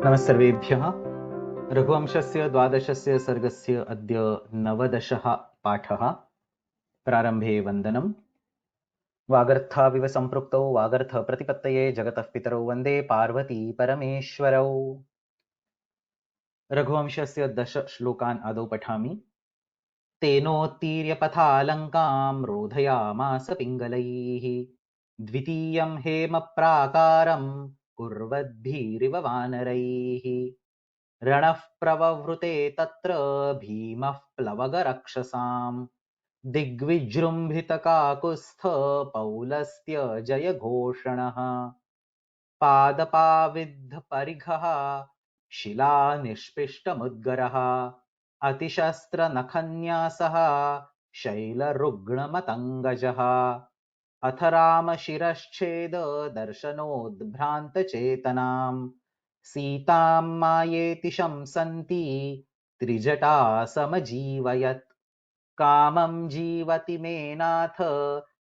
नमस्सर्वेभ्यः। रघुवंशस्य 12 सर्गस्य अद्य 19 पाठः। प्रारम्भे वन्दनम्। वागर्थाविव सम्पृक्तौ वागर्थप्रतिपत्तये जगतः पितरौ वन्दे पार्वती परमेश्वरौ। रघुवंशस्य 10 श्लोकान् आदौ पठामि। तेनोत्तीर्य पथालङ्कां रोधयामास पिङ्गलैः। द्वितीयं हेमप्राकारं कुर्वद्भिरिव वानरैः। रणः प्रववृते तत्र भीमः प्लवगरक्षसाम्। दिग्विजृम्भितकाकुत्स्थ पौलस्त्य जयघोषणः। पादपाविद्धपरिघः शिलानिष्पिष्टमुद्गरः। अतिशस्त्रनखन्यासः शैलरुग्णमतङ्गजः। अथ रामशिरश्छेददर्शनोद्भ्रान्तचेतनाम्। सीतां मायेति शंसन्ति त्रिजटा समजीवयत्। कामं जीवति मे नाथ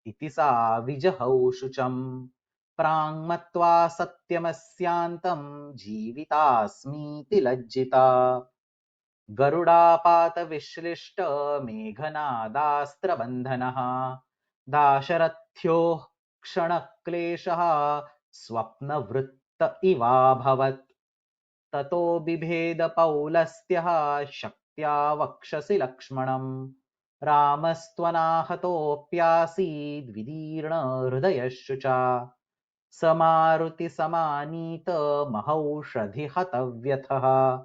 इति सा विजहौ शुचम्। प्राङ्मत्वा सत्यमस्यान्तं जीवितास्मीति लज्जिता। गरुडापातविश्लिष्ट मेघनादास्त्रबन्धनः। दाशरथ्योः क्षणक्लेशः स्वप्नवृत्त इवाभवत्। ततो बिभेद पौलस्त्यः शक्त्या वक्षसि लक्ष्मणम्। रामस्त्वनाहतोऽप्यासीद्विदीर्णहृदयश्च। समारुतिसमानीत महौषधि हतव्यथः।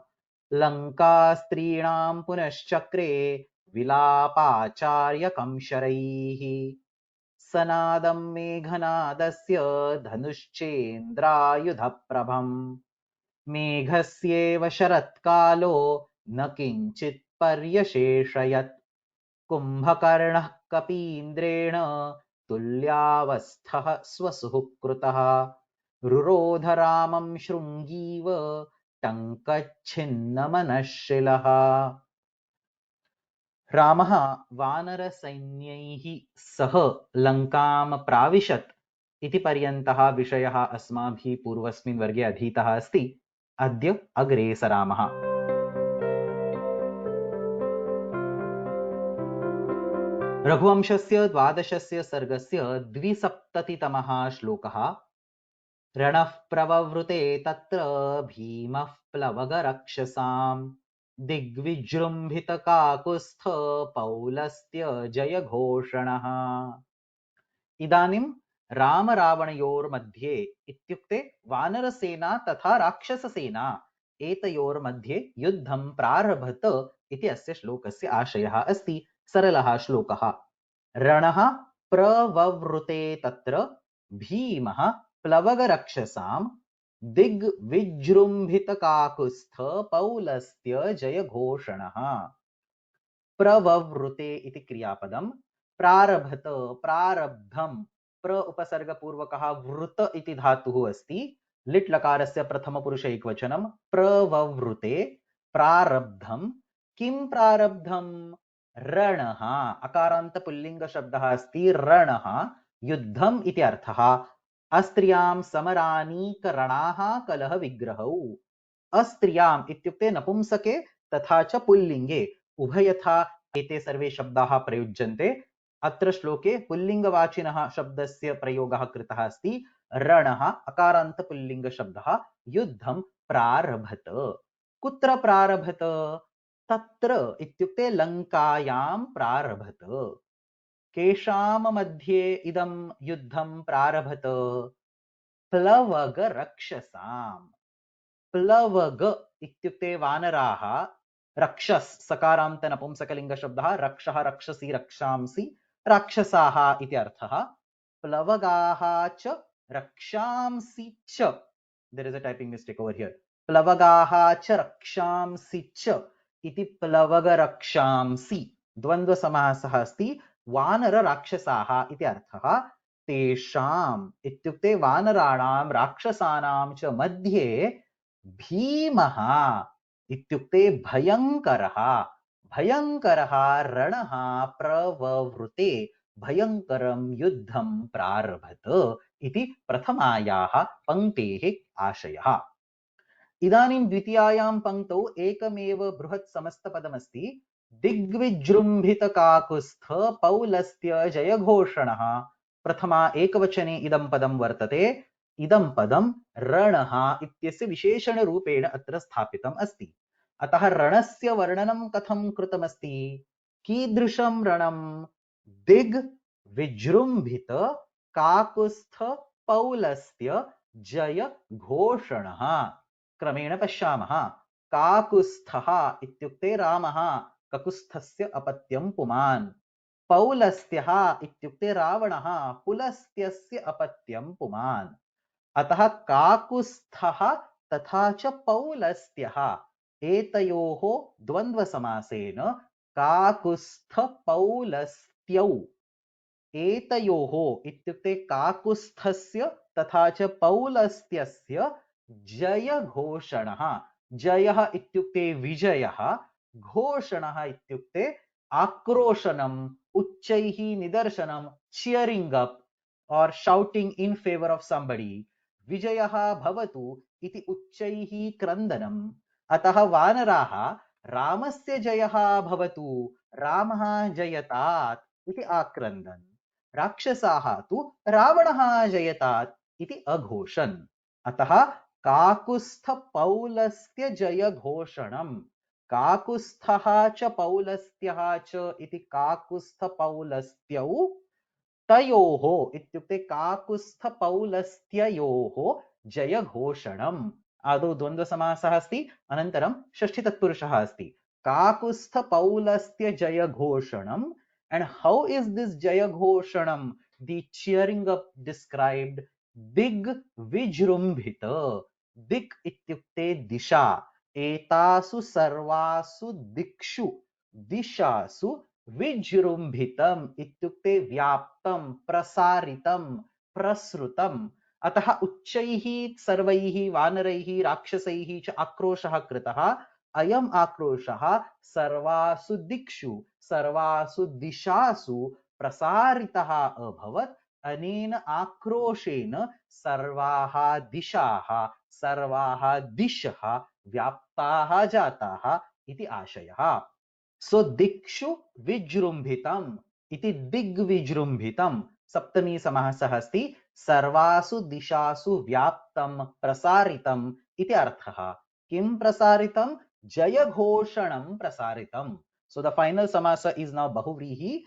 लङ्कास्त्रीणां पुनश्चक्रे विलापाचार्यकं शरैः। सनादं मेघनादस्य धनुश्चेन्द्रायुधप्रभम्। मेघस्येव शरत्कालो न किञ्चित् पर्यशेषयत्। कुम्भकर्णः कपीन्द्रेण तुल्यावस्थः स्वसुहृतः। रुरोध रामं शृङ्गीव टङ्कच्छिन्नमनःशिलः। रामः वानरसैन्यैः सह लङ्कां प्राविशत् इति पर्यन्तः विषयः अस्माभिः पूर्वस्मिन् वर्गे अधीतः अस्ति। अद्य अग्रे सरामः। रघुवंशस्य 12 सर्गस्य 270तमः श्लोकः। रणः प्रववृते तत्र भीमः प्लवगरक्षसाम्। दिग्विजृम्भितकाकुत्स्थ पौलस्त्य जयघोषणः। इदानीं रामरावणयोर्मध्ये इत्युक्ते वानरसेना तथा राक्षससेना एतयोर्मध्ये युद्धं प्रारभत इति अस्य श्लोकस्य आशयः अस्ति। सरलः श्लोकः। रणः प्रववृते तत्र भीमः प्लवगरक्षसां दिग्विजृम्भितकाकुत्स्थ पौलस्त्य जयघोषणः। प्रववृते इति क्रियापदं। प्रारभत प्रारब्धं प्र उपसर्गपूर्वकः वृत इति धातुः अस्ति। लिट् लकारस्य प्रथमपुरुष एकवचनं प्रववृते प्रारब्धं। किं प्रारब्धं? रणः अकारान्त पुल्लिङ्ग शब्दः अस्ति। रणः युद्धम् इति अर्थः। अस्त्रियां समरानीकरणाः कलह विग्रहौ। अस्त्रियाम् इत्युक्ते नपुंसके तथा च पुल्लिङ्गे उभयथा एते सर्वे शब्दाः प्रयुज्यन्ते। अत्र श्लोके पुल्लिङ्गवाचिनः शब्दस्य प्रयोगः कृतः अस्ति। रणः अकारान्त पुल्लिङ्गशब्दः युद्धं प्रारभत। कुत्र प्रारभत? तत्र इत्युक्ते लङ्कायां प्रारभत। केषां मध्ये इदं युद्धं प्रारभत? प्लवगरक्षसाम्। प्लवग इत्युक्ते वानराः। रक्षस् सकारान्त नपुंसकलिङ्ग शब्दः। रक्षः रक्षसि रक्षांसि राक्षसाः इति अर्थः। प्लवगाः च रक्षांसि च। There is a typing mistake over here. प्लवगाः च रक्षांसि च इति प्लवग रक्षांसि द्वन्द्व समासः अस्ति। वानर राक्षसाः इति अर्थः। तेषाम् इत्युक्ते वानराणां राक्षसानां च मध्ये भीमः इत्युक्ते भयङ्करः। भयङ्करः रणः प्रववृते भयङ्करं युद्धं प्रारभत इति प्रथमायाः पङ्क्तेः आशयः। इदानीं द्वितीयायां पङ्क्तौ एकमेव बृहत् समस्तपदमस्ति दिग्विजृम्भितकाकुत्स्थ पौलस्त्य जयघोषणः। प्रथमा एकवचने इदं पदं वर्तते। इदं पदं रणः इत्यस्य विशेषणरूपेण अत्र स्थापितम् अस्ति। अतः रणस्य वर्णनं कथं कृतमस्ति? कीदृशं रणं? दिग्विजृम्भित काकुत्स्थ पौलस्त्य जयघोषणः। क्रमेण पश्यामः। काकुत्स्थः इत्युक्ते रामः, ककुत्स्थस्य अपत्यं पुमान्। पौलस्त्यः इत्युक्ते रावणः, पुलस्त्यस्य अपत्यं पुमान्। अतः काकुत्स्थः तथा च पौलस्त्यः एतयोः द्वन्द्वसमासेन काकुत्स्थपौलस्त्यौ एतयोः इत्युक्ते काकुत्स्थस्य तथा च पौलस्त्यस्य जयघोषणः। जयः इत्युक्ते विजयः, घोषणः इत्युक्ते आक्रोशनम्, उच्चैः निदर्शनं, चियरिंग अप और shouting in favour of somebody। विजयः भवतु इति उच्चैः क्रन्दनम्। अतः वानराः रामस्य जयः भवतु, रामः जयतात् इति आक्रन्दन्। राक्षसाः तु रावणः जयतात् इति अघोषन्। अतः काकुत्स्थपौलस्त्य जयघोषणम्। काकुत्स्थः च पौलस्त्यः च इति काकुत्स्थपौलस्त्यौ तयोः इत्युक्ते काकुत्स्थपौलस्त्ययोः जयघोषणम्। आदौ द्वन्द्वसमासः अस्ति, अनन्तरं षष्ठीतत्पुरुषः अस्ति। काकुत्स्थपौलस्त्य जयघोषणम्। And how is this jayaghoषणम्, the cheering up described? Dig vijrumbhita। दिक् इत्युक्ते दिशा। एतासु सर्वासु दिक्षु दिशासु विजृम्भितम् इत्युक्ते व्याप्तं, प्रसारितं, प्रसृतम्। अतः उच्चैः सर्वैः वानरैः राक्षसैः च आक्रोशः कृतः। अयम् आक्रोशः सर्वासु दिक्षु सर्वासु दिशासु प्रसारितः अभवत्। अनेन आक्रोशेन सर्वाः दिशाः सर्वाः दिशः व्याप्ताः जाताः इति आशयः। सो दिक्षु विजृम्भितम् इति दिग्विजृम्भितं सप्तमी समासः अस्ति। सर्वासु दिशासु व्याप्तं प्रसारितम् इति अर्थः। किं प्रसारितं? जयघोषणं प्रसारितम्। So the final samasa is now bahuvrihi।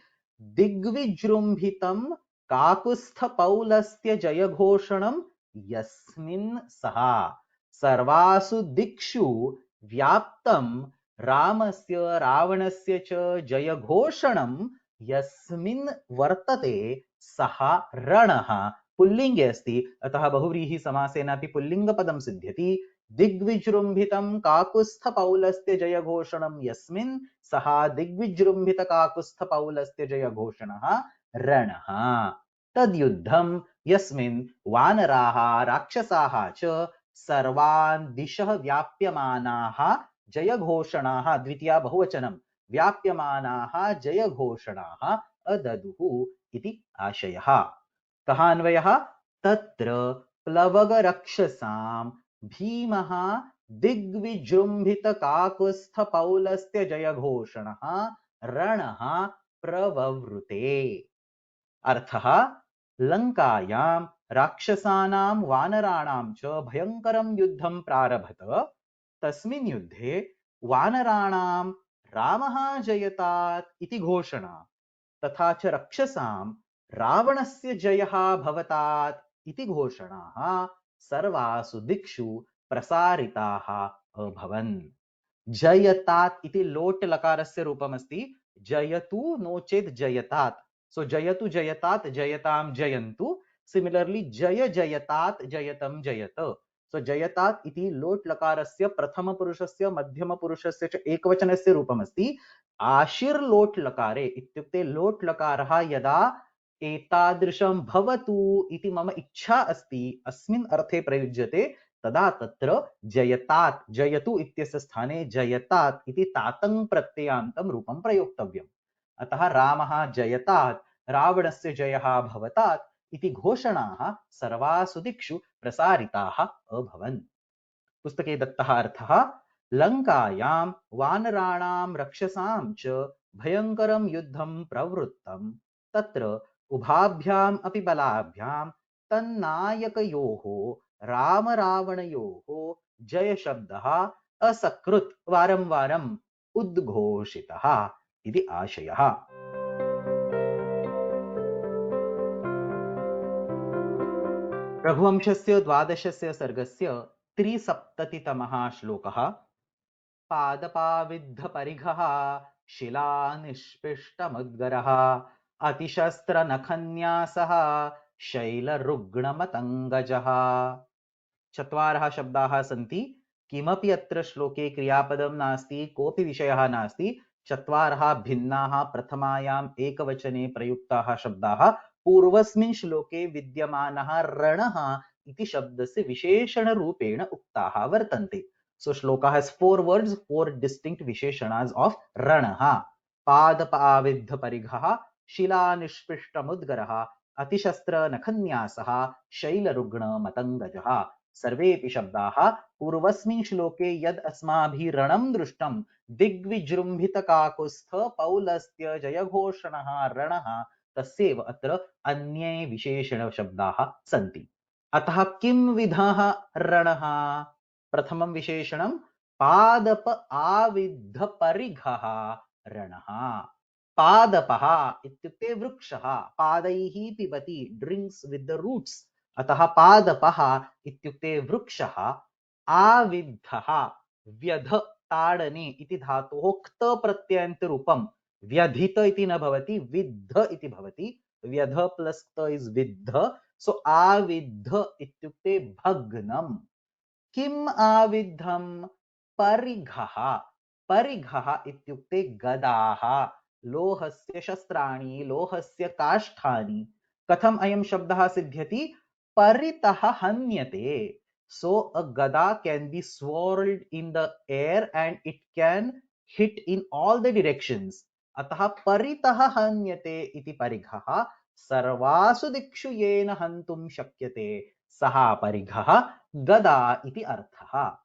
दिग्विजृम्भितं काकुत्स्थपौलस्त्य जयघोषणं यस्मिन् सहा। सर्वासु दिक्षु व्याप्तं रामस्य रावणस्य च जयघोषणं यस्मिन् वर्तते सः रणः। पुल्लिङ्गे अस्ति, अतः बहुव्रीहि समासेनापि पुल्लिङ्गपदं सिद्ध्यति। दिग्विजृम्भितं काकुत्स्थपौलस्त्य जयघोषणं यस्मिन् सः दिग्विजृम्भितकाकुत्स्थपौलस्त्य जयघोषणः रणः। तद्युद्धं यस्मिन् वानराः राक्षसाः च सर्वान् दिशः व्याप्यमानाः जयघोषणाः, द्वितीया बहुवचनं, व्याप्यमानाः जयघोषणाः अददुः इति आशयः। कः अन्वयः? तत्र प्लवगरक्षसां भीमः दिग्विजृम्भितकाकुत्स्थपौलस्त्य जयघोषणः रणः प्रववृते। अर्थः लङ्कायां राक्षसानां वानराणां च भयङ्करं युद्धं प्रारभत। तस्मिन् युद्धे वानराणां रामः जयतात् इति घोषणा, तथा च रक्षसां रावणस्य जयः भवतात् इति घोषणाः सर्वासु दिक्षु प्रसारिताः अभवन्। जयतात् इति लोट् लकारस्य रूपमस्ति। जयतु नो चेत् जयतात्। सो जयतु जयतात् जयतां जयन्तु। सिमिलर्ली जय जयतात् जयतं जयत। सो जयतात् इति लोट् लकारस्य प्रथमपुरुषस्य मध्यमपुरुषस्य च एकवचनस्य रूपमस्ति। आशिर् लोट् लकारे इत्युक्ते लोट् लकारः यदा एतादृशं भवतु इति मम इच्छा अस्ति अस्मिन् अर्थे प्रयुज्यते, तदा तत्र जयतात् जयतु इत्यस्य स्थाने जयतात् इति तातं प्रत्ययान्तं रूपं प्रयोक्तव्यम्। अतः रामः जयतात् रावणस्य जयः भवतात् इति घोषणाः सर्वासु दिक्षु प्रसारिताः अभवन्। पुस्तके दत्तः अर्थः लङ्कायां वानराणां रक्षसां च भयङ्करं युद्धं प्रवृत्तं तत्र उभाभ्याम् अपि बलाभ्यां तन्नायकयोः रामरावणयोः जयशब्दः असकृत् वारं वारम् उद्घोषितः इति आशयः। रघुवंशस्य 12 सर्गस्य 370तमः श्लोकः। पादपाविद्धपरिघः शिलानिष्पिष्टमुद्गरः अतिशस्त्रनखन्यासः शैलरुग्णमतङ्गजः। चत्वारः शब्दाः सन्ति। किमपि अत्र श्लोके क्रियापदं नास्ति, कोऽपि विषयः नास्ति। चत्वारः भिन्नाः प्रथमायाम् एकवचने प्रयुक्ताः शब्दाः पूर्वस्मिन् श्लोके विद्यमानः रणः इति शब्दस्य विशेषणरूपेण उक्ताः वर्तन्ते। So shloka has 4 words, 4 distinct visheshanas of ranaha. Padapa parighaha, shila nishpishtamudgaraha, atishastra nakhanyasah, shaila rugna matangajaha. सर्वेपि शब्दाः पूर्वस्मिन् श्लोके यद् अस्माभिः रणं दृष्टं दिग्विजृम्भितकाकुत्स्थ पौलस्त्य जयघोषणः रणः तस्यैव अत्र अन्ये विशेषणशब्दाः सन्ति। अतः किं विधः रणः? प्रथमं विशेषणं पादप आविद्ध परिघः रणः। पादपः इत्युक्ते वृक्षः, पादैः पिबति, ड्रिंक्स विद द रूट्स, अतः पादपः इत्युक्ते वृक्षः। आविद्धः व्यध ताडने इति धातोः क्त प्रत्ययन्तरूपं व्यधित इति न भवति, विद्ध इति भवति। व्यध प्लस क्त इज विद्ध। सो आविद्ध इत्युक्ते भग्नम्। किम आविद्धं? परिघः। परिघः इत्युक्ते गदाः, लोहस्य शस्त्राणि, लोहस्य काष्ठानि। कथम अयं शब्दः सिद्ध्यति? परितः हन्यते। So a gada can be swirled in the air and it can hit in all the directions. अतः परितः हन्यते इति परिघः सर्वासु दिक्षु येन हन्तुं शक्यते सः परिघः गदा इति अर्थः।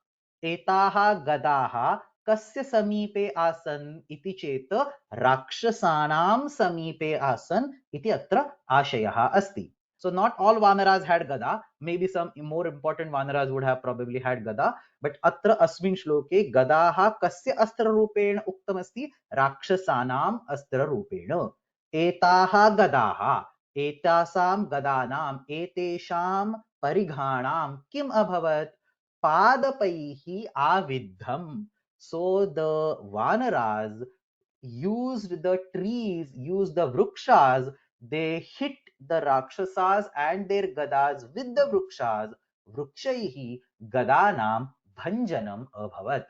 एताः गदाः कस्य समीपे आसन् इति चेत् राक्षसानां समीपे आसन् इति अत्र आशयः अस्ति। So not all vanaras had gada, maybe some more important vanaras would have probably had gada, but atra asmin shloke gadaha kasya astra rupena uktamasti? Rakshasanam astra rupena. Etaha gadaha, etasam gadanam, etesham parighanam kim abhavat? Padapaihi aviddham. So the vanaras used the trees, used the vrukshas, they hit the rakshasas and their gadas with the vrukshas. vrukshaihi gadanam bhanjanam abhavat.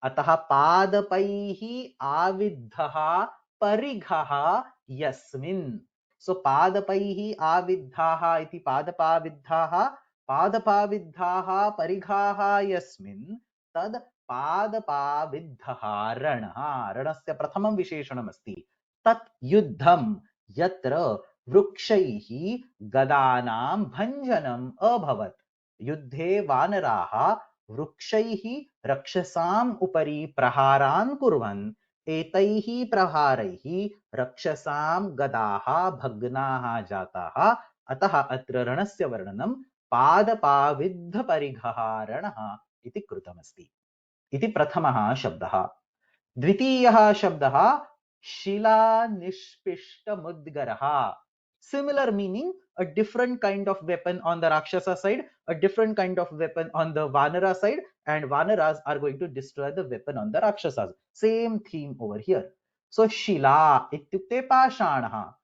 अतः पादपैहि आविद्धः परिघः यस्मिन्. सो पादपैहि आविद्धाः इति पादपाविद्धाः, पादपाविद्धाः परिघाः यस्मिन् तद् पादपाविद्धः रणः। रणस्य प्रथमं विशेषणमस्ति। तत् युद्धं यत्र वृक्षैः गदानां भञ्जनम् अभवत्। युद्धे वानराः वृक्षैः रक्षसाम् उपरि प्रहारान् कुर्वन् एतैः प्रहारैः रक्षसां गदाः भग्नाः जाताः। अतः अत्र रणस्य वर्णनं पादपाविद्धपरिघः रणः इति कृतमस्ति। इति प्रथमः शब्दः। द्वितीयः शब्दः शिलानिष्पिष्टमुद्गरः। Similar meaning, a different kind of weapon on the Rakshasa side, a different kind of weapon on the Vanara side, and Vanaras are going to destroy the weapon on the Rakshasas. Same theme over here. So Shila ityukte pashanah,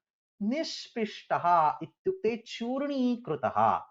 Nishpishtaha ityukte churnīkrutaha,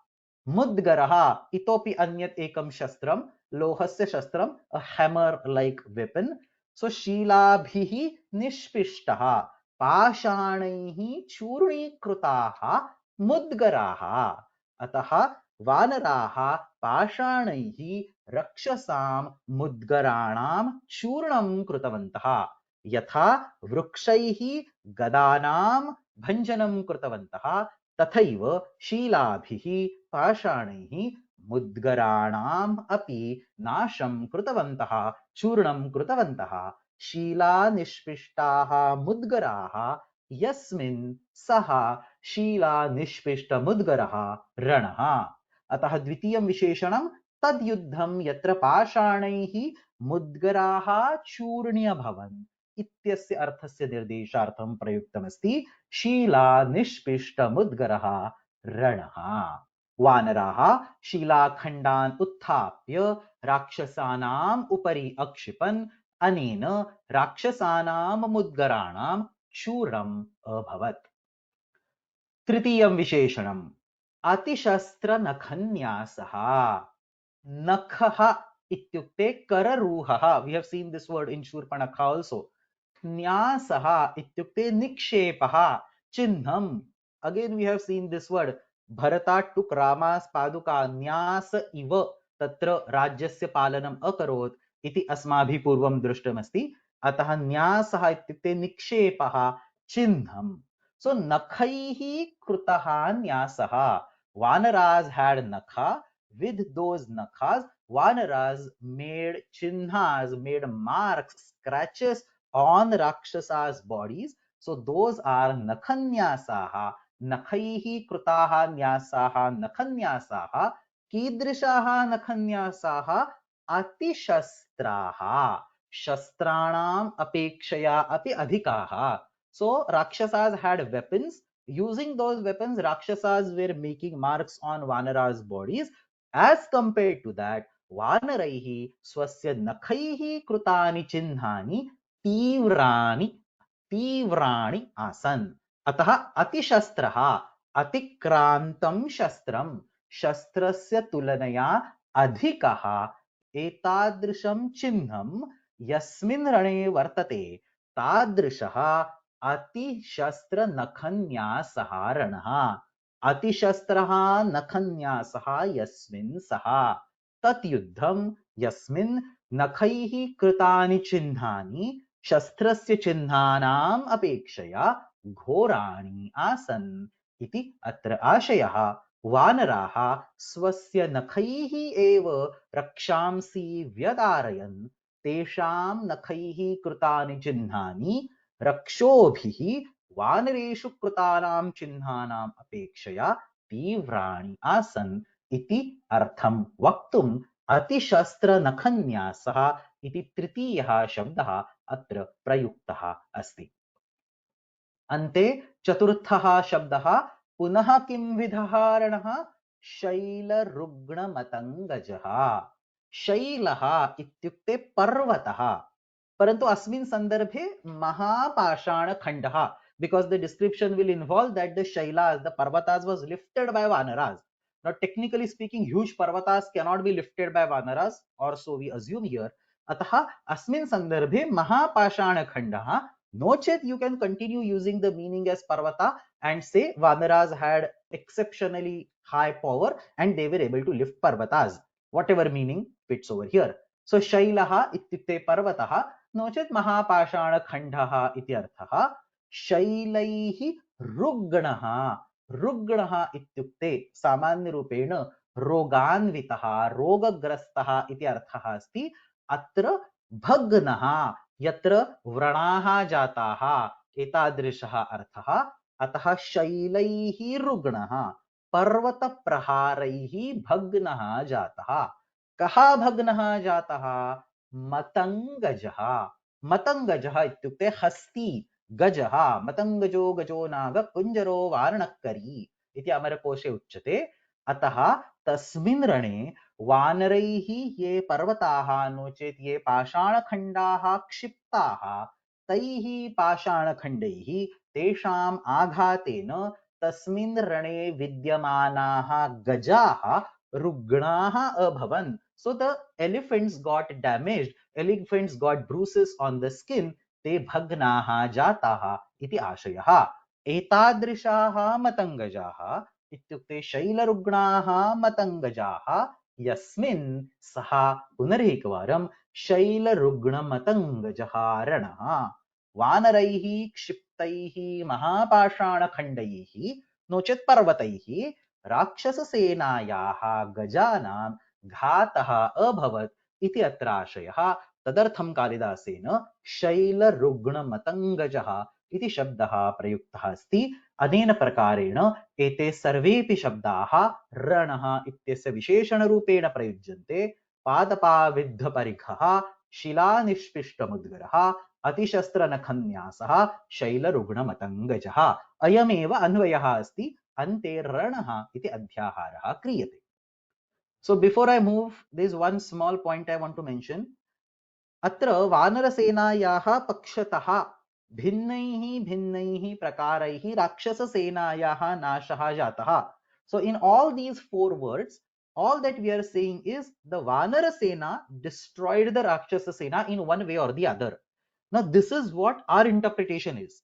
Mudgaraha itopi anyat ekam shastram, lohasya shastram, a hammer like weapon. So Shilabhihi nishpishtaha, पाषाणैः चूर्णीकृताः मुद्गराः। अतः वानराः पाषाणैः रक्षसां मुद्गराणां चूर्णं कृतवन्तः। यथा वृक्षैः गदानां भञ्जनं कृतवन्तः तथैव शीलाभिः पाषाणैः मुद्गराणाम् अपि नाशं कृतवन्तः, चूर्णं कृतवन्तः। शीलानिष्पिष्टाः मुद्गराः यस्मिन् सः शीलानिष्पिष्टमुद्गरः रणः। अतः द्वितीयं विशेषणं तद्युद्धं यत्र पाषाणैः मुद्गराः चूर्ण्यभवन् इत्यस्य अर्थस्य निर्देशार्थं प्रयुक्तमस्ति शीलानिष्पिष्टमुद्गरः रणः। वानराः शिलाखण्डान् उत्थाप्य राक्षसानाम् उपरि अक्षिपन् अनेन राक्षसानां मुद्गराणां चूर्णम् अभवत्। तृतीयं विशेषणम् अतिशस्त्रनखन्यासः। नखः इत्युक्ते कररूहः, we have seen this word in Shurpanakha also. न्यासः इत्युक्ते निक्षेपः, चिह्नम्, again we have seen this word. भरता took रामास पादुका न्यास इव तत्र राज्यस्य पालनम् अकरोत् इति अस्माभिः पूर्वं दृष्टमस्ति। अतः न्यासः इत्युक्ते निक्षेपः, चिह्नम्. So नखैः कृतः न्यासः. Vanaras had nakha. With those nakhas, Vanaras made chinhas, made marks, scratches on Rakshasas' bodies. So those are nakhanyasaha. Nakhaihi krutaha nyasaha nakhanyasaha. Kidrishaha nakhanyasaha atishastraha. Shastranam apekshaya api adhikaha. So Rakshasas had weapons. Using those weapons, Rakshasas were making marks on Vanara's bodies. As compared to that, Vanaraihi swasya nakhaihi krutani चिह्नानि तीव्राणि आसन. अतः अतिशस्त्रः अतिक्रान्तं शस्त्रं शस्त्रस्य तुलनया अधिकः एतादृशं चिह्नं यस्मिन् रणे वर्तते तादृशः अतिशस्त्रनखन्यासः रणः. अतिशस्त्रः नखन्यासः यस्मिन् सः तद्युद्धं यस्मिन् नखैः कृतानि चिह्नानि शस्त्रस्य चिह्नानाम् अपेक्षया घोराणि आसन् इति अत्र आशयः. वानराः स्वस्य नखैः एव रक्षांसि व्यदारयन् तेषां नखैः कृतानि चिह्नानि रक्षोभिः वानरेषु कृतानां चिह्नानाम् अपेक्षया तीव्राणि आसन् इति अर्थं वक्तुम् अतिशस्त्रनखन्यासः इति तृतीयः शब्दः अत्र प्रयुक्तः अस्ति. अन्ते चतुर्थः शब्दः पुनः किं विधः रणः? शैलरुग्णमतङ्गजः. शैलः इत्युक्ते पर्वतः, परन्तु अस्मिन् सन्दर्भे महापाषाणखण्डः, because the description will involve that the shailas, the parvatas was lifted by vanaras. Now technically speaking, huge parvatas cannot be lifted by vanaras, or so we assume here. अतः अस्मिन् सन्दर्भे महापाषाणखण्डः. No chet, you can continue using the meaning as parvata and say vanaras had exceptionally high power and they were able to lift parvatas. Whatever meaning fits over here. So shailaha ityukte parvataha, नो चेत् महापाषाणखण्डः इति अर्थः. शैलैः रुग्णः. रुग्णः इत्युक्ते सामान्यरूपेण रोगान्वितः, रोगग्रस्तः इति अर्थः अस्ति. अत्र भग्नः, यत्र व्रणाः जाताः, एतादृशः अर्थः. अतः शैलैः रुग्णः, पर्वतप्रहारैः भग्नः जातः. कः भग्नः जातः? मतङ्गजः. मतङ्गजः इत्युक्ते हस्ती, गजः. मतङ्गजो गजो नाग कुञ्जरो वार्णक्करी इति अमरकोशे उच्यते. अतः तस्मिन् रणे वानरैः ये पर्वताः नो चेत् ये पाषाणखण्डाः क्षिप्ताः, तैः पाषाणखण्डैः तेषाम् आघातेन तस्मिन् रणे विद्यमानाः गजाः रुग्णाः अभवन्. So the elephants got damaged, elephants got bruises on the skin, ते भग्नाः जाताः इति आशयः. एतादृशाः मतङ्गजाः इत्युक्ते शैलरुग्णाः मतङ्गजाः यस्मिन् सः पुनरेकवारं शैलरुग्णमतङ्गजः रणः वानरैः क्षिप्तैः महापाषाणखण्डैः नो चेत् पर्वतैः राक्षससेनायाः गजानां घातः अभवत् इति अत्र आशयः। तदर्थं कालिदासेन शैलरुग्णमतङ्गजः इति शब्दः प्रयुक्तः अस्ति। अनेन प्रकारेण एते सर्वेपि शब्दाः रणः इत्यस्य विशेषणरूपेण प्रयुज्यन्ते। पादपाविद्धपरिघः, शिलानिष्पिष्टमुद्गरः, अतिशस्त्रनखन्यासः, शैलरुग्णमतङ्गजः, अयमेव अन्वयः अस्ति। अन्ते रणः इति अध्याहारः क्रियते। So before I move, there is one small point I want to mention. अत्र वानरसेनायाः पक्षतः भिन्नैः भिन्नैः प्रकारैः राक्षससेनायाः नाशः जातः. So in all these four words, all that we are saying is the Vanara Sena destroyed the Rakshasa Sena in one way or the other. Now this is what our interpretation is.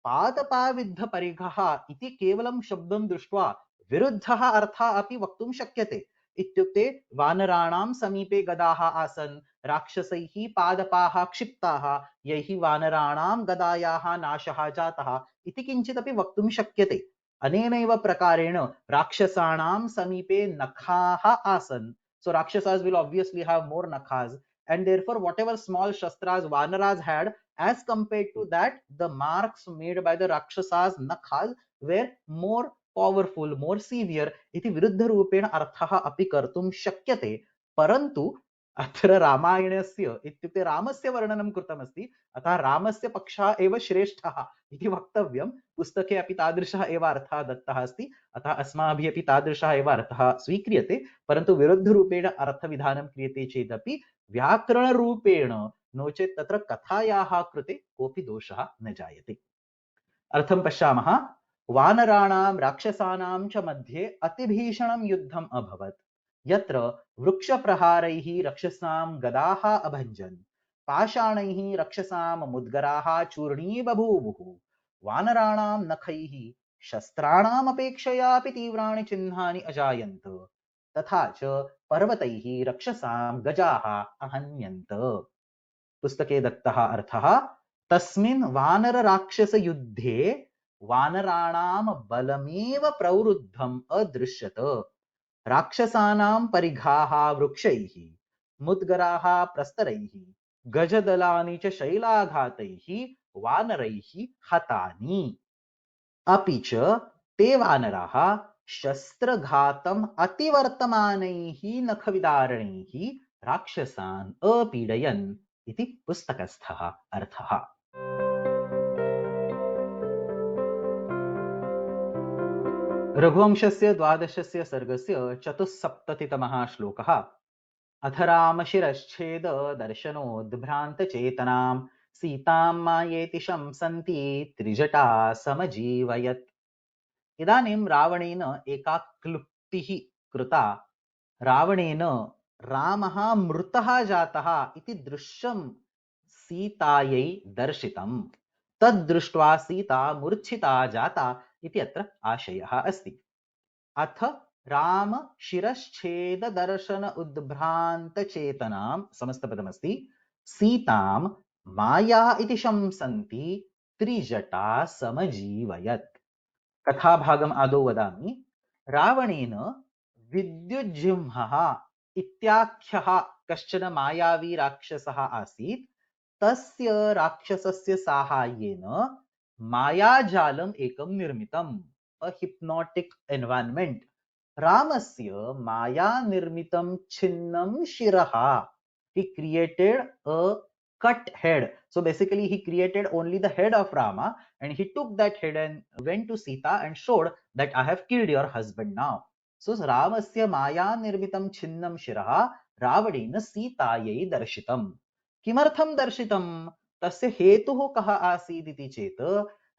पादपाविद्ध परिघः इति केवलं शब्दं दृष्ट्वा विरुद्धः अर्थः अपि वक्तुं शक्यते। इत्युक्ते वानराणां समीपे गदाः आसन्, राक्षसैः पादपाः क्षिप्ताः, यैः वानराणां गदायाः नाशः जातः इति किञ्चिदपि वक्तुं शक्यते। अनेनैव प्रकारेण राक्षसाणां समीपे नखाः आसन्. So Rakshasas will obviously have more nakhas, and therefore whatever small shastras Vanaras had, as compared to that, the marks made by the Rakshasas nakhas were more powerful, more severe. इति विरुद्धरूपेण अर्थः अपि कर्तुं शक्यते। परन्तु अत्र रामायणस्य इत्युक्ते रामस्य वर्णनं कृतमस्ति, अतः रामस्य पक्षः एव श्रेष्ठः इति वक्तव्यं। पुस्तके अपि तादृशः एव अर्थः दत्तः अस्ति, अतः अस्माभिः अपि तादृशः एव अर्थः स्वीक्रियते। परन्तु विरुद्धरूपेण अर्थविधानं क्रियते चेदपि व्याकरणरूपेण नो चेत् तत्र कथायाः कृते कोऽपि दोषः न जायते। अर्थं पश्यामः। वानराणां राक्षसानां च मध्ये अतिभीषणं युद्धम् अभवत्, यत्र वृक्षप्रहारैः रक्षसां गदाः अभञ्जन्, पाषाणैः रक्षसां मुद्गराः चूर्णीबभूवुः, वानराणां नखैः शस्त्राणामपेक्षयापि तीव्राणि चिह्नानि अजायन्त, तथा च पर्वतैः रक्षसां गजाः अहन्यन्त। पुस्तके दत्तः अर्थः, तस्मिन् वानर राक्षस युद्धे वानराणां बलमेव प्रवृद्धम् अदृश्यत। राक्षसानां परिघाः वृक्षैः, मुद्गराः प्रस्तरैः, गजदलानि च शैलाघातैः वानरैः हतानि। अपि च ते वानराः शस्त्रघातम् अतिवर्तमानैः नखविदारणैः राक्षसान् अपीडयन् इति पुस्तकस्थः अर्थः। रघुवंशस्य 12 सर्गस्य चतुस्सप्ततितमः श्लोकः। अथ रामशिरश्छेद दर्शनोद्भ्रान्तचेतनां सीतां मायेति शंसन्ति त्रिजटा समजीवयत्। इदानीं रावणेन एका क्लुप्तिः कृता। रावणेन रामः मृतः जातः इति दृश्यं सीतायै दर्शितं। तद्दृष्ट्वा सीता मूर्छिता जाता इति अत्र आशयः अस्ति। अथ राम शिरश्छेद दर्शन उद्भ्रान्तचेतनां समस्तपदमस्ति। सीतां माया इति शंसन्ति त्रिजटा समजीवयत्। कथाभागम् आदौ वदामि। रावणेन विद्युज्जिह्मः इत्याख्यः कश्चन मायावी राक्षसः आसीत्। तस्य राक्षसस्य साहाय्येन मायाजालम् एकं निर्मितम्, अ हिप्नोटिक एन्वायरमेंट। रामस्य माया निर्मितं छिन्नं शिरः, he created a cut head. So basically he created only the head of Rama, and he took that head and went to Sita and showed that I have killed your husband now. So Ramasya maya nirmitam छिन्नं शिरः रावणेन सीतायै दर्शितम्। किमर्थं दर्शितं? तस्य हेतुः कः आसीत् इति चेत्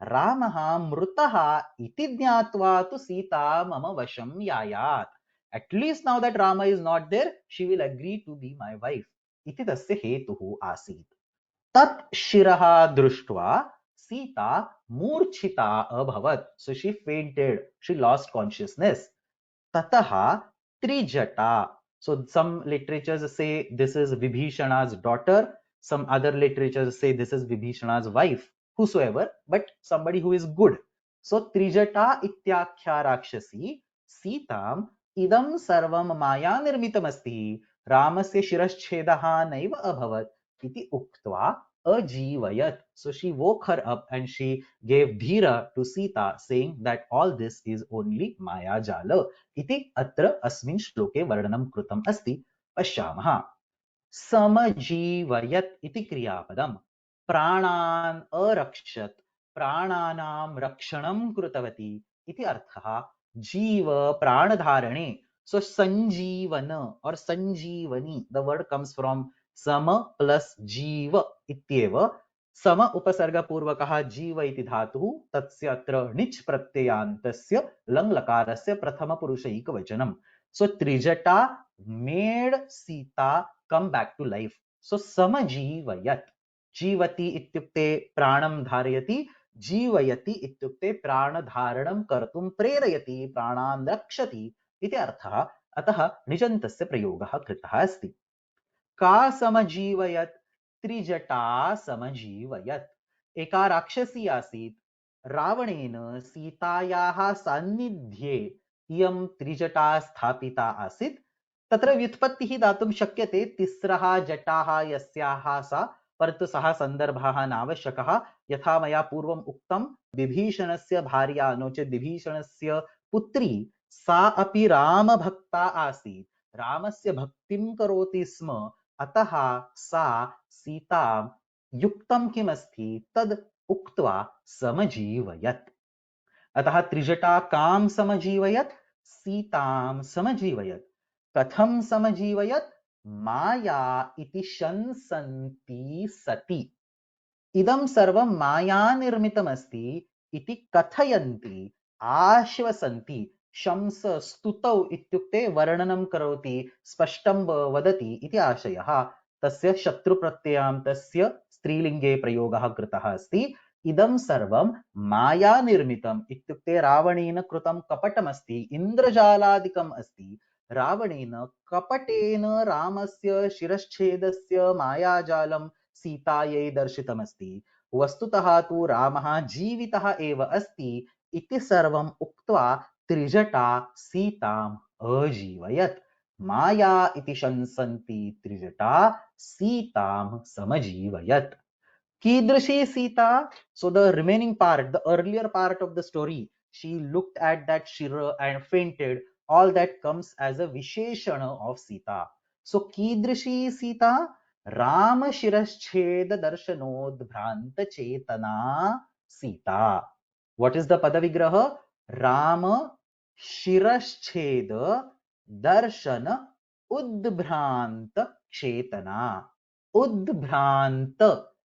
रामः मृतः इति ज्ञात्वा तु सीता मम वशं यायात्. At least now that Rama is not there, she will agree to be my wife. इति तस्य हेतुः आसीत्। तत् शिरः दृष्ट्वा सीता मूर्छिता अभवत्. So she fainted, she lost consciousness. ततः Trijata. So some literatures say this is Vibhishana's daughter, some other literatures say this is Vibhishana's wife, whosoever, but somebody who is good. So Trijata ityakhya rakshasi सीताम् इदं सर्वं माया निर्मितमस्ति, रामस्य शिरश्छेदः नैव अभवत् इति उक्त्वा अजीवयत. So she woke her up and she gave dhira to Sita, saying that all this is only maya jala. Iti atra asmin shloke varnanam krutam asti. पश्यामः. समजीवयत इति क्रियापदम्. प्राणान् अरक्षत, प्राणानां रक्षणं कृतवती इति अर्थः. जीव प्राणधारणे. So संजीवन और संजीवनी, the word comes from सम plus जीव इत्येव. सम उपसर्गपूर्वकः जीव इति धातुः, तस्य अत्र णिच् प्रत्ययान्तस्य लङ् लकारस्य प्रथमपुरुषैकवचनम्. So Trijata made Sita come back to life. So समजीवयत. जीवति इत्युक्ते प्राणं धारयति, जीवयति इत्युक्ते प्राणधारणं कर्तुं प्रेरयति, प्राणान् रक्षति इति अर्थः. अतः निजन्तस्य प्रयोगः कृतः अस्ति. का समजीवयत? त्रिजटा समजीवयत. एका राक्षसी आसीत्. रावणेन सीतायाः सान्निध्ये इयं त्रिजटा स्थापिता आसीत्. तत्र व्युत्पत्तिः दातुं शक्यते, तिस्रः जटाः यस्याः सा, परन्तु सः सन्दर्भः नावश्यकः. यथा मया पूर्वम् उक्तं, विभीषणस्य भार्या नो चेत् विभीषणस्य पुत्री सा अपि रामभक्ता आसीत्, रामस्य भक्तिं करोति स्म. अतः सा सीतां युक्तं किमस्ति तद् उक्त्वा समजीवयत्. अतः त्रिजटा कां समजीवयत्? सीतां समजीवयत्. कथं समजीवयत्? माया इति शंसन्ति सति. इदं सर्वं माया निर्मितमस्ति इति कथयन्ति, आश्वसन्ति. शंस स्तुतौ इत्युक्ते वर्णनं करोति, स्पष्टं वदति इति आशयः. तस्य शत्रुप्रत्ययान्तस्य स्त्रीलिङ्गे प्रयोगः कृतः अस्ति. इदं सर्वं माया निर्मितम् इत्युक्ते रावणेन कृतं कपटमस्ति, इन्द्रजालादिकम् अस्ति. रावणेन कपटेन रामस्य शिरश्छेदस्य मायाजालं सीतायै दर्शितमस्ति. वस्तुतः तु रामः जीवितः एव अस्ति इति सर्वम् उक्त्वा त्रिजटा सीताम् अजीवयत्. माया इति शंसन्ति त्रिजटा सीतां समजीवयत्. कीदृशी Sita? So the remaining part, the earlier part of the story, she looked at that Shira and fainted. All that comes as a visheshana of Sita. So कीदृशी सीता? राम शिरश्छेद दर्शनोद्भ्रांत चेतना Sita. What is the padavigraha? Ram शिरश्छेद दर्शन उद्भ्रांत चेतना. उद्भ्रांत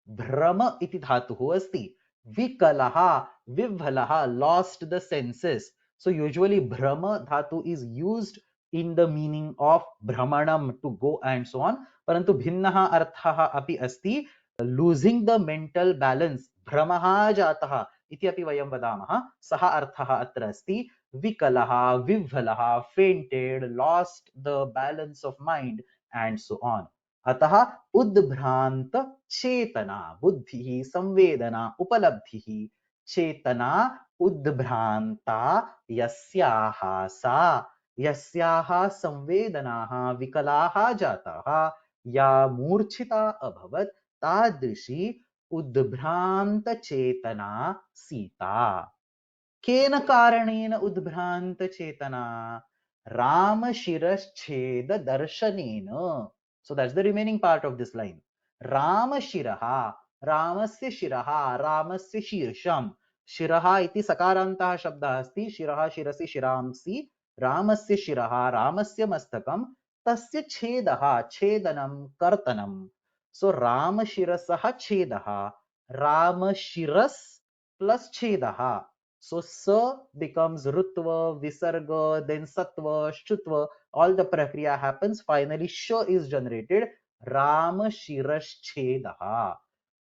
भ्रम इति धातुः अस्ति. विकलः विह्वलः, lost the senses. So usually bhrama dhatu is used in the meaning of भ्रमणं, to go and so on. परन्तु भिन्नः अर्थः अपि अस्ति, losing the mental balance, भ्रमः जातः इति अपि वयं वदामः. सः अर्थः अत्र अस्ति. विकलः विह्वलः, fainted, lost the balance of mind and so on. अतः उद्भ्रांत चेतना, बुद्धिः संवेदना उपलब्धिः, चेतना उद्भ्रांता यस्याः सा, यस्याः संवेदनाः विकलाः जाताः, या मूर्छिता अभवत्, तादृशी उद्भ्रांत चेतना सीता. केन कारणेन उद्भ्रांत चेतना? राम शिरश्छेद दर्शनेन. So that's the remaining part of this line. Ram शिरः, रामस्य शिरः, रामस्य शीर्षं. शिरः इति सकारान्तः शब्दः अस्ति. शिरः शिरसि शिरांसि, रामस्य शिरः रामस्य मस्तकं, तस्य छेदः छेदनं कर्तनं. So Ram शिरसः छेदः, Ram शिरस् plus छेदः. So sa becomes rutva, visarga, then satva, shutva. All the prakriya happens. Finally, sha is generated. Rama shirashchedaha.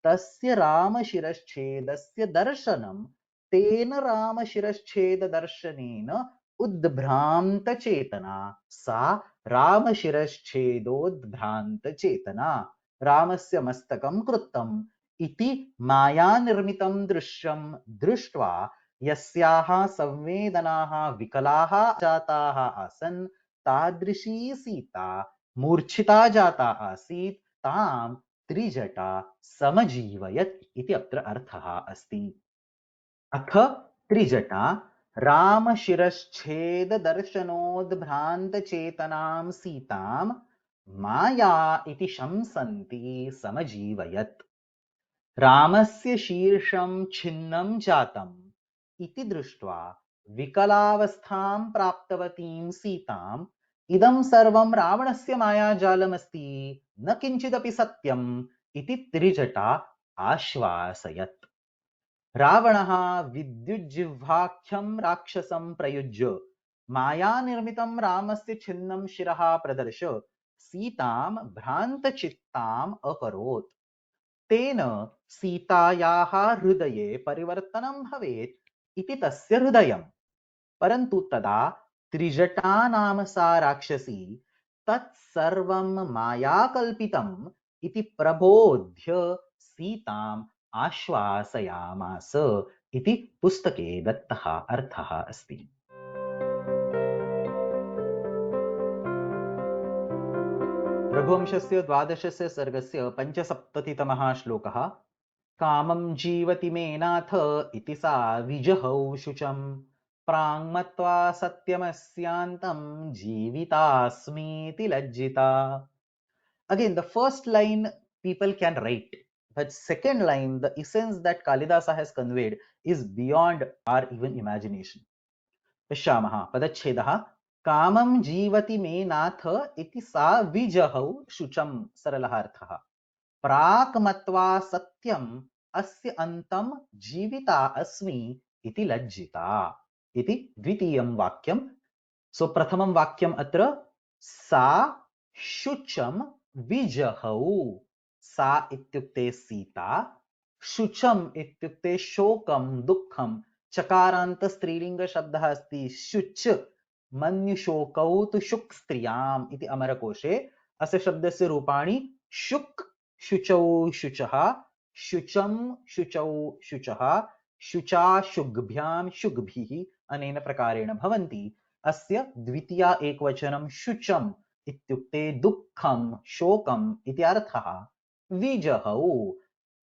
Tasya Rama shirashchedasya darshanam. Tena Rama shirashcheda darshanena udbhranta chetana. Sa Rama shirashchedodbhranta chetana. Ramasya mastakam kruttam. इति माया निर्मितं दृश्यं दृष्ट्वा यस्याः संवेदनाः विकलाः जाताः आसन् तादृशी सीता मूर्छिता जाता आसीत् तां त्रिजटा समजीवयत् इति अत्र अर्थः अस्ति। अथ त्रिजटा रामशिरश्छेददर्शनोद्भ्रान्तचेतनां सीतां माया इति शंसन्ति समजीवयत्। रामस्य शीर्षं छिन्नं जातम् इति दृष्ट्वा विकलावस्थां प्राप्तवतीं सीताम् इदं सर्वं रावणस्य मायाजालमस्ति न किञ्चिदपि सत्यम् इति त्रिजटा आश्वासयत्। रावणः विद्युज्जिह्वाख्यं राक्षसं प्रयुज्य मायानिर्मितं रामस्य छिन्नं शिरः प्रदर्श सीतां भ्रान्तचित्ताम् अकरोत्। तेन सीतायाः हृदये परिवर्तनं भवेत् इति तस्य हृदयम्। परन्तु तदा त्रिजटा नाम सा राक्षसी तत्सर्वं मायाकल्पितम् इति प्रबोध्य सीताम् आश्वासयामास इति पुस्तके दत्तः अर्थः अस्ति। रघुवंशस्य 12 सर्गस्य 75तमः श्लोकः। कामं जीवति मे नाथ इति सा विजहौ शुचम् प्राङ्मत्वा सत्यमस्यान्तं जीवितास्मीति लज्जिता. Again, the first line people can write, but second line, the essence that Kalidasa has conveyed is beyond our even imagination. पश्यामः पदच्छेदः कामं जीवति मे नाथ इति सा विजहौ शुचं सरलः अर्थः प्राक् मत्वा सत्यम् अस्य अन्तं जीविता अस्मि इति लज्जिता इति द्वितीयं वाक्यं। सो प्रथमं वाक्यम् अत्र सा शुचं विजहौ। सा इत्युक्ते सीता, शुचम् इत्युक्ते शोकं दुःखं। चकारान्त स्त्रीलिंग शब्दः अस्ति शुच् मन्युशोकौ तु शुक् स्त्रियाम् इति अमरकोशे। अस्य शब्दस्य रूपाणि शुक् शुचौ शुचः शुचं शुचौ शुचः शुचा शुग्भ्यां शुग्भिः अनेन प्रकारेण भवन्ति। अस्य द्वितीया एकवचनं शुचम् इत्युक्ते दुःखं शोकम् इति अर्थः। विजहौ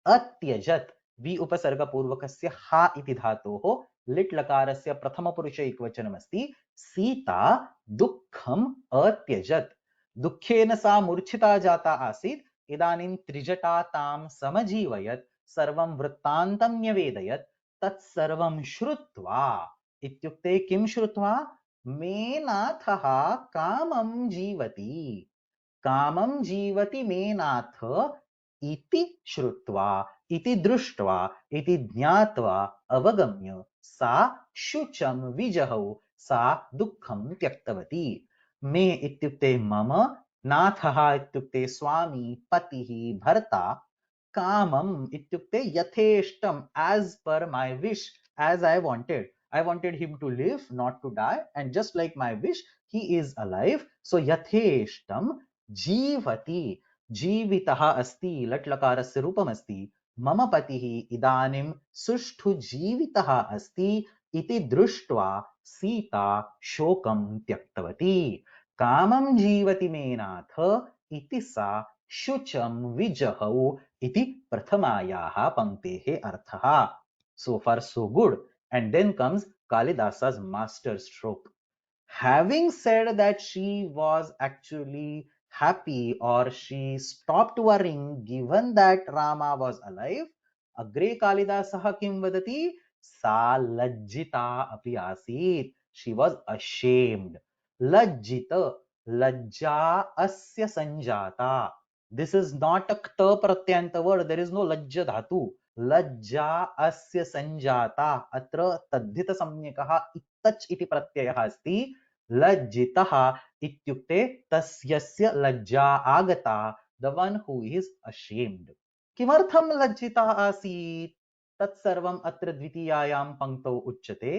अत्यजत् वि उपसर्गपूर्वकस्य हा इति धातोः लिट् लकारस्य प्रथमपुरुष एकवचनमस्ति। सीता दुःखम् अत्यजत्। दुःखेन सा मूर्छिता जाता आसीत्। इदानीं त्रिजटा तां समजीवयत् सर्वं वृत्तान्तं न्यवेदयत्। तत्सर्वं श्रुत्वा इत्युक्ते किं श्रुत्वा मे नाथः कामं जीवति। कामं जीवति मे नाथ इति श्रुत्वा इति दृष्ट्वा इति ज्ञात्वा अवगम्य सा शुचं विजहौ सा दुःखं त्यक्तवती। मे इत्युक्ते मम, नाथः इत्युक्ते स्वामी पतिः भर्ता, कामम् इत्युक्ते यथेष्टम् as per my wish, as I wanted him to live not to die, and just like my wish he is alive. So यथेष्टम् जीवति जीवितः अस्ति लट् लकारस्य रूपमस्ति। मम पतिः इदानीं सुष्ठु जीवितः अस्ति इति दृष्ट्वा सीता शोकं त्यक्तवती। कामं जीवति मे नाथ इति सा शुचं विजहौ इति प्रथमायाः पङ्क्तेः अर्थः। So far so good. And then comes Kalidasa's master stroke. Having said that she was actually happy or she stopped worrying given that Rama was alive, Agre Kalidasah kim vadati sa lajjita api asit. She was ashamed. Lajjita, lajja asya sanjata. This is not a kta pratyanta word. There is no lajja dhatu. लज्जा अस्य संजाता अत्र तद्धित सम्यकः इत्तच् इति प्रत्ययः अस्ति। लज्जितः इत्युक्ते तस्यस्य लज्जा आगता, the one who is ashamed. किमर्थं लज्जितः आसीत् तत्सर्वम् अत्र द्वितीयायां पङ्क्तौ उच्यते।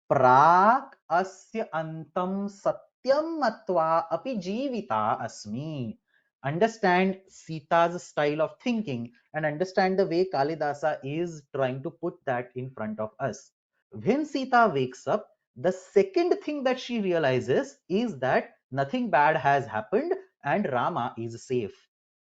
प्राक् अस्य अन्तं सत्यं मत्वा अपि जीविता अस्मि. Understand Sita's style of thinking and understand the way Kalidasa is trying to put that in front of us. When Sita wakes up, the second thing that she realizes is that nothing bad has happened and Rama is safe.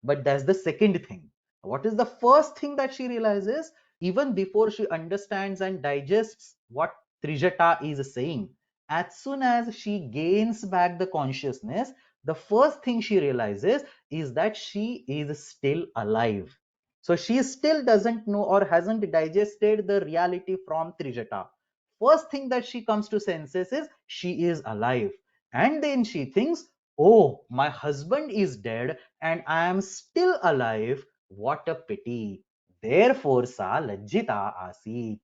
But that's the second thing. What is the first thing that she realizes? Even before she understands and digests what Trijata is saying, as soon as she gains back the consciousness, the first thing she realizes is that she is still alive. So she still doesn't know or hasn't digested the reality from Trijata. First thing that she comes to senses is she is alive. And then she thinks, oh, my husband is dead and I am still alive. What a pity. Therefore, sa lajjita asit.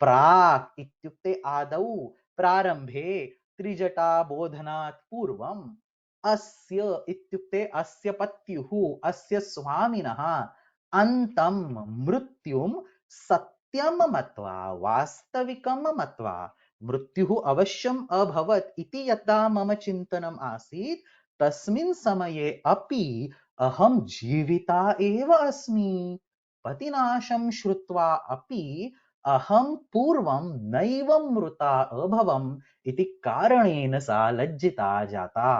Prak ityukte adau prarambhe trijata bodhanat purvam asya ityukte asya patyuhu asya swamina antam mrutyum satyam matva vastavikam matva मृत्युः अवश्यम अभवत् इति यदा मम चिंतनम आसीत् तस्मिन् समये अपि अहम जीविता एव अस्मि पतिनाशं श्रुत्वा अपि अहम पूर्वं नैव मृता अभवम् इति कारणेन सा लज्जिता जाता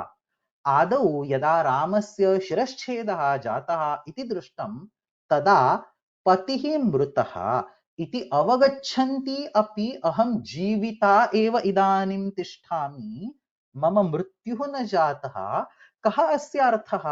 आदौ यदा रामस्य शिरश्छेदः जातः इति दृष्टं तदा पतिः मृतः इति अवगच्छन्ती अपि अहं जीविता एव इदानीं तिष्ठामि मम मृत्युः न जातः कः अस्य अर्थः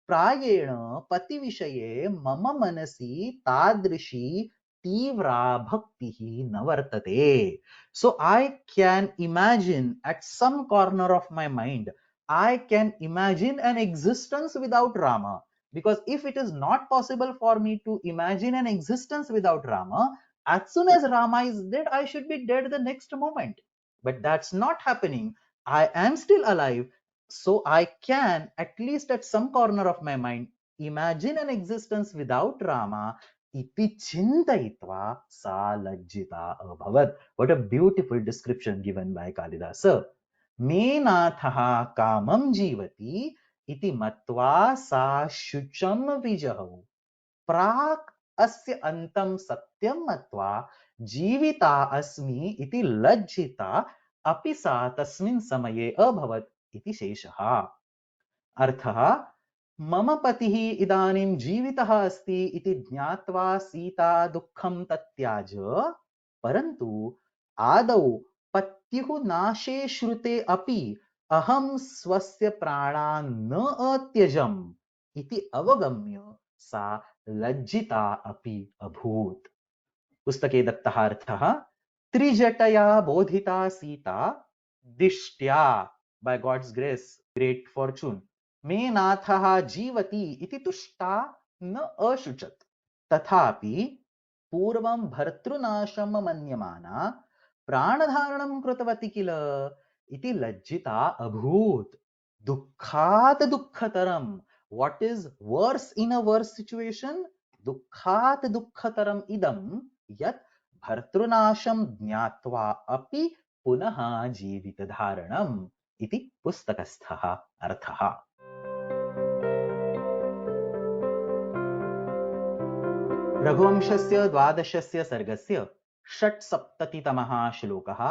प्रायेण पतिविषये मम मनसि तादृशी तीव्रा भक्तिः न वर्तते so I can imagine at some corner of my mind I can imagine an existence without Rama. Because if it is not possible for me to imagine an existence without Rama, as soon as Rama is dead, I should be dead the next moment. But that's not happening. I am still alive. So I can, at least at some corner of my mind, imagine an existence without Rama. Iti chintayitva sa lajjita abhavat. What a beautiful description given by Kalidasa. मे नाथः कामं जीवति इति मत्वा सा शुचं विजहौ प्राक् अस्य अन्तं सत्यं मत्वा जीविता अस्मि इति लज्जिता अपि सा तस्मिन् समये अभवत् इति शेषः अर्थः मम पतिः इदानीं जीवितः अस्ति इति ज्ञात्वा सीता दुःखं तत्याज्य परन्तु आदौ पत्युः नाशे श्रुते अपि अहं स्वस्य प्राणान् न अत्यजम् इति अवगम्य सा लज्जिता अपि अभूत् पुस्तके दत्तः अर्थः त्रिजटया बोधिता सीता दिष्ट्या by God's grace great fortune मे नाथः जीवति इति तुष्टा न अशुचत् तथापि पूर्वं भर्तृनाशं मन्यमाना प्राणधारणं कृतवती किल इति लज्जिता अभूत् दुःखात् दुःखतरं what is worse in a worse situation दुःखात् दुःखतरम् इदं यत् भर्तृनाशं ज्ञात्वा अपि पुनः जीवितधारणम् इति पुस्तकस्थः अर्थः रघुवंशस्य 12 सर्गस्य 670तमः श्लोकः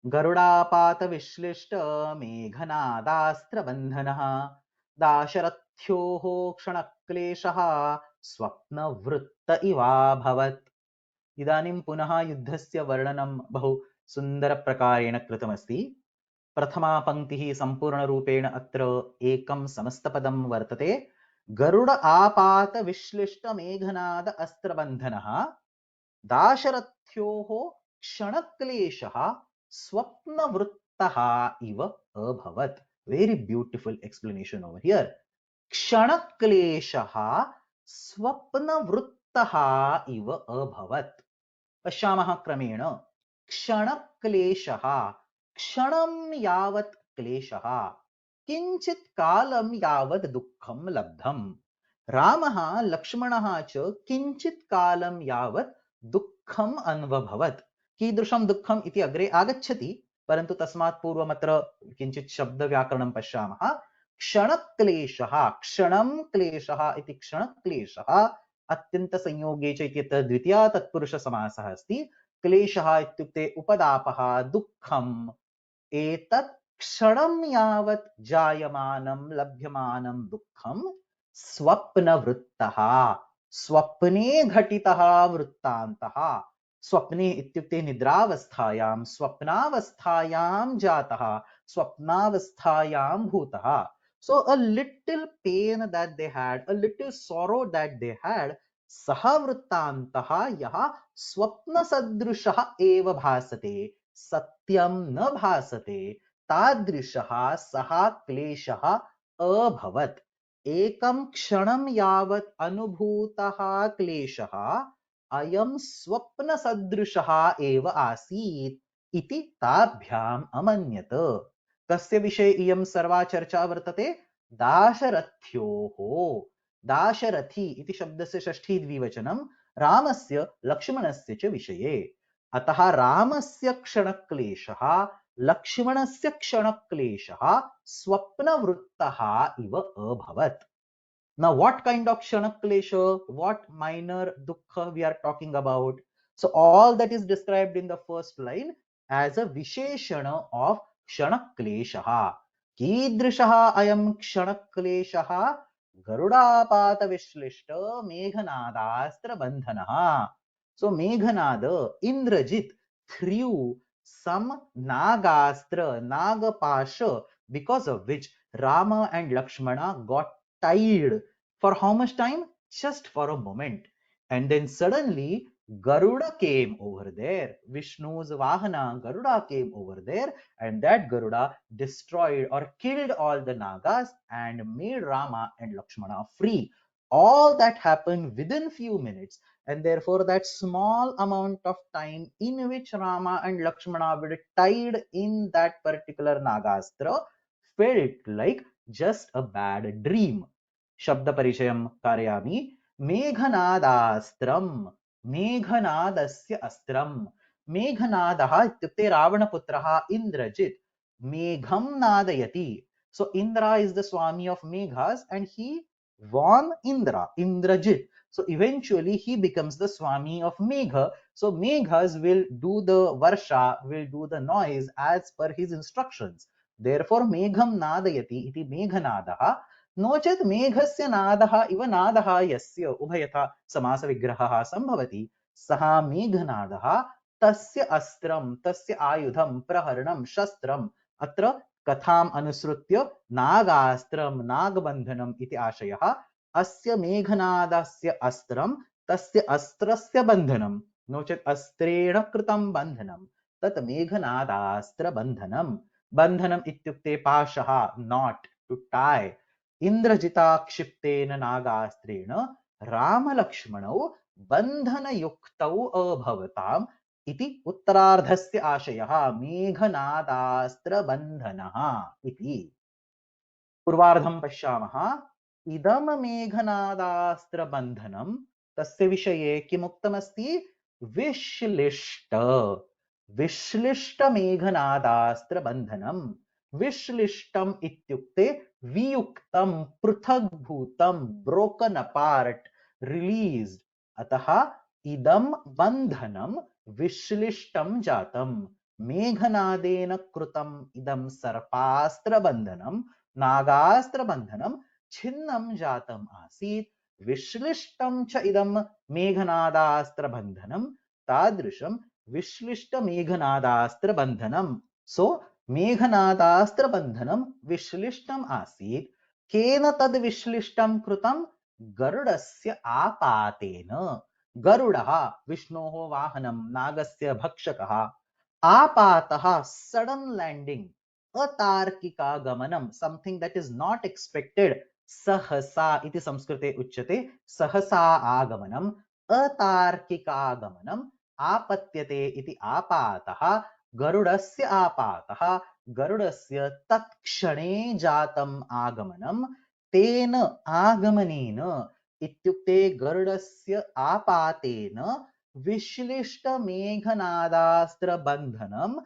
गरुडापातविश्लिष्ट मेघनादास्त्रबन्धनः दाशरथ्योः क्षणक्लेशः स्वप्नवृत्त इवाभवत् इदानीं पुनः युद्धस्य वर्णनं बहु सुन्दरप्रकारेण कृतमस्ति प्रथमा पंक्तिः संपूर्णरूपेण अत्र एकं समस्तपदं वर्तते गरुड आपात विश्लिष्ट मेघनाद अस्त्रबन्धनः दाशरथ्योः क्षणक्लेशः स्वप्नवृत्तः इव अभवत् very beautiful explanation over here क्षणक्लेशः स्वप्नवृत्तः इव अभवत् पश्यामः क्रमेण क्षणक्लेशः क्षणं यावत् क्लेशः किंचित् कालं यावत् दुःखं लब्धम् रामः लक्ष्मणः च किंचित् कालं यावत् दुःखम् अन्वभवत् कीदृशं दुःखम् इति अग्रे आगच्छति परन्तु तस्मात् पूर्वमत्र किंचित् शब्दव्याकरणं पश्यामः क्षणक्लेशः क्षणं क्लेशः इति क्षणक्लेशः अत्यन्तसंयोगे च इत्यत्र द्वितीया तत्पुरुषसमासः अस्ति क्लेशः इत्युक्ते उपदापः, दुःखम्, एतत् क्षणं यावत् जायमानं लभ्यमानं दुःखं स्वप्नवृत्तः, स्वप्ने घटितः वृत्तान्तः। स्वप्ने इत्युक्ते निद्रावस्थायां, स्वप्नावस्थायां जातः, स्वप्नावस्थायां भूतः. So a little pain that they had, a little sorrow that they had, सः वृत्तान्तः यः स्वप्नसदृशः एव भासते, सत्यं न भासते, तादृशः सः क्लेशः अभवत्। एकं क्षणं यावत् अनुभूतः क्लेशः अयं स्वप्नसदृशः एव आसीत् इति ताभ्याम् अमन्यत। कस्य विषये इयं सर्वा चर्चा वर्तते? दाशरथ्योः। दाशरथी इति शब्दस्य षष्ठी द्विवचनं रामस्य लक्ष्मणस्य च विषये। अतः रामस्य क्षणक्लेशः लक्ष्मणस्य क्षणक्लेशः स्वप्नवृत्तः इव अभवत्. Now, what kind of kshanak-klesha, what minor dukkha we are talking about? So, all that is described in the first line as a visheshana of kshanak-klesha. Kidrishaha ayam kshanak-klesha garudapata vishlishta meghanadastra bandhanaha. So, Meghanada, Indrajit threw some nagastra, nagapasha, because of which Rama and Lakshmana got tied. For how much time? Just for a moment. And then suddenly Garuda came over there. Vishnu's Vahana, Garuda came over there, and that Garuda destroyed or killed all the Nagas and made Rama and Lakshmana free. All that happened within few minutes, and therefore that small amount of time in which Rama and Lakshmana were tied in that particular Nagastra felt like just a bad dream. शब्द परिचयं कारयामि. मेघनादास्त्रं, मेघनादस्य अस्त्रं. मेघनादः इत्युक्ते रावणपुत्रः इंद्रजित् मेघं नादयति. So Indra is the Swami of Meghas and he won Indra, Indrajit. So eventually he becomes the Swami of Megha. So Meghas will do the Varsha, will do the noise as per his instructions. Therefore Megham nadayati iti Meghanadaha. नोचेत् मेघस्य नादः इव नादः यस्य उभयथा समासविग्रहः सम्भवति सः मेघनादः तस्य अस्त्रं, तस्य आयुधं, प्रहरणं, शस्त्रम्, अत्र कथाम् अनुसृत्य नागास्त्रं, नागबन्धनम् इति आशयः. अस्य मेघनादस्य अस्त्रं, तस्य अस्त्रस्य बन्धनं, नोचेत् अस्त्रेण कृतं बन्धनं, तत् मेघनादास्त्रबन्धनं. बन्धनम् इत्युक्ते पाशः, नॉट, टू टाई. इंद्रजिताक्षिप्तेन नागास्त्रेण रामलक्ष्मणौ बन्धनयुक्तौ अभवताम् इति उत्तरार्धस्य आशयः मेघनादास्त्रबन्धनः इति. पूर्वार्धं पश्यामः. इदं मेघनादास्त्रबन्धनं तस्य विषये किमुक्तमस्ति? विश्लिष्ट, विश्लिष्टमेघनादास्त्रबन्धनं. विश्लिष्टम् इत्युक्ते वियुक्तं, पृथग्भूतं, ब्रोकन अपार्ट, रिलीज्ड. अतः इदं बन्धनं विश्लिष्टं जातं. मेघनादेन कृतम् इदं सर्पास्त्रबन्धनं, नागास्त्रबन्धनं छिन्नं जातम् आसीत्. विश्लिष्टं च इदं मेघनादास्त्रबन्धनं, तादृशं विश्लिष्टमेघनादास्त्रबन्धनं. सो मेघनादास्त्रबन्धनं विश्लिष्टम् आसीत्. केन तद् विश्लिष्टं कृतं? गरुडस्य आपातेन. गरुडः विष्णोः वाहनं, नागस्य भक्षकः. आपातः सडन् लैंडिंग, अतार्किकागमनं, something that is not expected. सहसा इति संस्कृते उच्यते. सहसा आगमनम्, अतार्किकागमनम्. आपत्यते इति आपातः. गरुडस्य आपातः, गरुडस्य तत्क्षणे जातम् आगमनं. तेन आगमनेन इत्युक्ते गरुडस्य आपातेन विश्लिष्टमेघनादास्त्रबन्धनं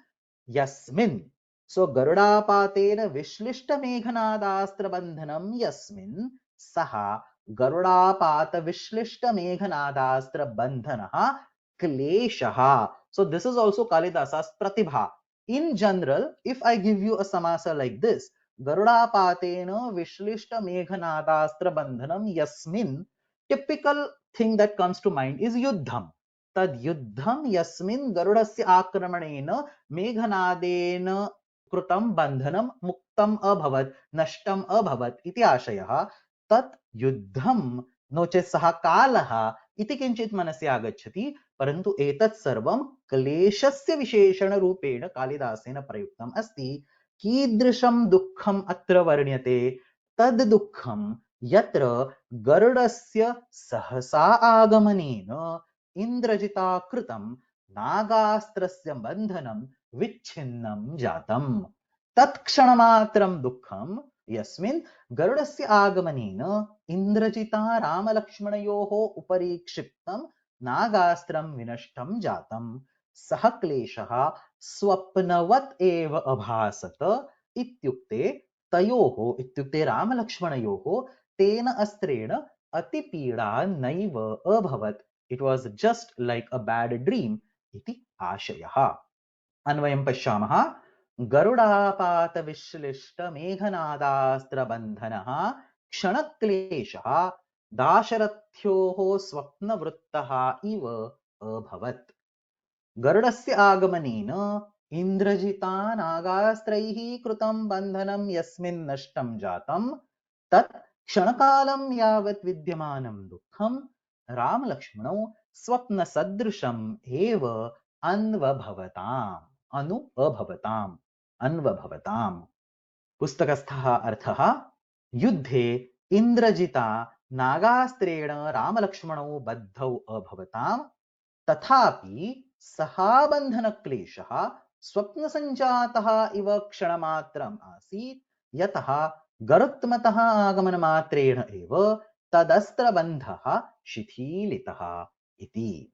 यस्मिन्. सो गरुडापातेन विश्लिष्टमेघनादास्त्रबन्धनं यस्मिन् सः गरुडापात विश्लिष्टमेघनादास्त्रबन्धनः क्लेशः. So this is also Kalidasa's pratibha. In general, if I give you a samasa like this, Garudapatena Vishlishta Meghanadastra Bandhanam Yasmin, typical thing that comes to mind is Yuddham. Tad Yuddham Yasmin Garudasya Akramanena Meghanadena Krutam Bandhanam Muktam Abhavat Nashtam Abhavat iti Ashayah. Tat Yuddham नो चेत् सः कालः इति किञ्चित् मनसि आगच्छति, परन्तु एतत् सर्वं क्लेशस्य विशेषणरूपेण कालिदासेन प्रयुक्तम् अस्ति। कीदृशं दुःखम् अत्र वर्ण्यते? तद् दुःखं यत्र गरुडस्य सहसा आगमनेन इन्द्रजिता कृतं नागास्त्रस्य बन्धनं विच्छिन्नं जातम्। तत्क्षणमात्रं दुःखं यस्मिन् गरुडस्य आगमनेन इन्द्रजिता रामलक्ष्मणयोः उपरि क्षिप्तं नागास्त्रं विनष्टं जातं। सः क्लेशः स्वप्नवत् एव अभासत इत्युक्ते तयोः इत्युक्ते रामलक्ष्मणयोः तेन अस्त्रेण अतिपीडा नैव अभवत्। It was just like a bad dream इति आशयः। अन्वयं पश्यामः। गरुडापात विश्लिष्ट मेघनादास्त्र बन्धनः क्षणक्लेशः दाशरथ्योः स्वप्नवृत्तः इव अभवत्। गरुडस्य आगमनेन इन्द्रजिता नागास्त्रैः कृतं बन्धनं यस्मिन् नष्टं जातं तत् क्षणकालं यावत् विद्यमानं दुःखं रामलक्ष्मणौ स्वप्नसदृशम् एव अन्वभवताम् अन्वभवताम्। पुस्तकस्थः अर्थः युद्धे इन्द्रजिता नागास्त्रेण रामलक्ष्मणौ बद्धौ अभवताम्, तथापि सः बन्धनक्लेशः स्वप्नसञ्जातः इव क्षणमात्रम् आसीत्, यतः गरुत्मतः आगमनमात्रेण एव तदस्त्रबन्धः शिथिलितः इति।